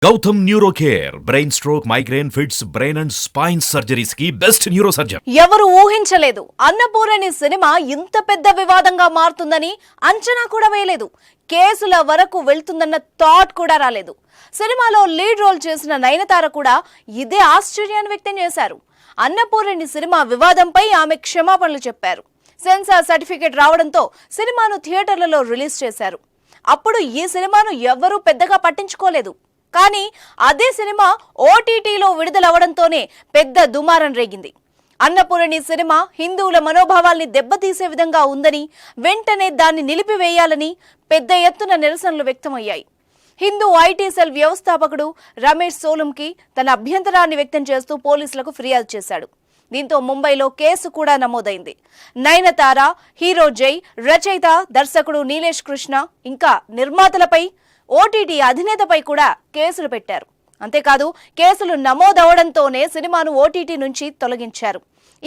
Gautam neuro care brain stroke migraine fits brain and spine surgeries కి best neuro surgeon. ఎవరు ఊహించలేదు Annapurni cinema ఇంత పెద్ద వివాదంగా మారుతుందని అంచనా కూడా వేయలేదు. కేసుల వరకు వెళ్తుందన్న థాట్ కూడా రాలేదు. సినిమాలో లీడ్ రోల్ చేసిన నయనతార కూడా ఇదే ఆశ్చర్యాన్ని వ్యక్తం చేశారు. అన్నపూర్ణి సినిమా వివాదంపై ఆమె క్షమాపణలు చెప్పారు. సెన్సార్ సర్టిఫికేట్ రావడంతో సినిమాను థియేటర్లలో రిలీజ్ చేశారు. అప్పుడు ఈ సినిమాను ఎవ్వరూ పెద్దగా పట్టించుకోలేదు. కానీ అదే సినిమా ఓటీటీలో విడుదలవడంతోనే పెద్ద దుమారం రేగింది. అన్నపూర్ణి సినిమా హిందువుల మనోభావాల్ని దెబ్బతీసే విధంగా ఉందని, వెంటనే దాన్ని నిలిపివేయాలని పెద్ద ఎత్తున నిరసనలు వ్యక్తమయ్యాయి. హిందూ ఐటీ సెల్ వ్యవస్థాపకుడు రమేష్ సోలంకి తన అభ్యంతరాన్ని వ్యక్తం చేస్తూ పోలీసులకు ఫిర్యాదు చేశాడు. దీంతో ముంబైలో కేసు కూడా నమోదైంది. నయనతార, హీరో జై, రచయిత, దర్శకుడు నీలేష్ కృష్ణ ఇంకా నిర్మాతలపై, ఓటీటీ అధినేతపై కూడా కేసులు పెట్టారు. అంతేకాదు కేసులు నమోదవడంతోనే సినిమాను ఓటీటీ నుంచి తొలగించారు.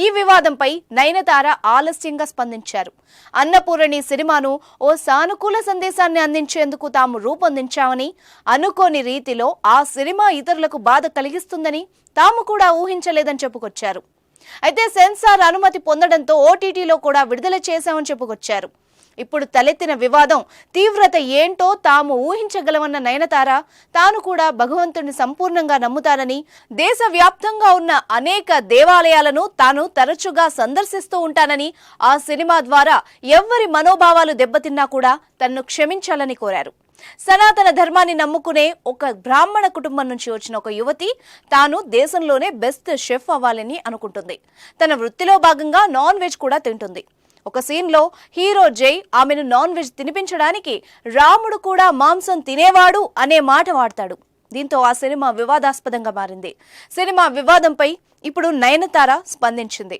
ఈ వివాదంపై నయనతార ఆలస్యంగా స్పందించారు. అన్నపూర్ణి సినిమాను ఓ సానుకూల సందేశాన్ని అందించేందుకు తాము రూపొందించామని, అనుకోని రీతిలో ఆ సినిమా ఇతరులకు బాధ కలిగిస్తుందని తాము కూడా ఊహించలేదని చెప్పుకొచ్చారు. అయితే సెన్సార్ అనుమతి పొందడంతో ఓటీటీలో కూడా విడుదల చేశామని చెప్పుకొచ్చారు. ఇప్పుడు తలెత్తిన వివాదం తీవ్రత ఏంటో తాము ఊహించగలమన్న నయనతార, తాను కూడా భగవంతుడిని సంపూర్ణంగా నమ్ముతానని, దేశవ్యాప్తంగా ఉన్న అనేక దేవాలయాలను తాను తరచుగా సందర్శిస్తూ ఉంటానని, ఆ సినిమా ద్వారా ఎవ్వరి మనోభావాలు దెబ్బతిన్నా కూడా తనను క్షమించాలని కోరారు. సనాతన ధర్మాన్ని నమ్ముకునే ఒక బ్రాహ్మణ కుటుంబం నుంచి వచ్చిన ఒక యువతి తాను దేశంలోనే బెస్ట్ షెఫ్ అవ్వాలని అనుకుంటుంది. తన వృత్తిలో భాగంగా నాన్ వెజ్ కూడా తింటుంది. ఒక సీన్లో హీరో జై ఆమెను నాన్ వెజ్ తినిపించడానికి రాముడు కూడా మాంసం తినేవాడు అనే మాట వాడతాడు. దీంతో ఆ సినిమా వివాదాస్పదంగా మారింది. సినిమా వివాదంపై ఇప్పుడు నయనతార స్పందించింది.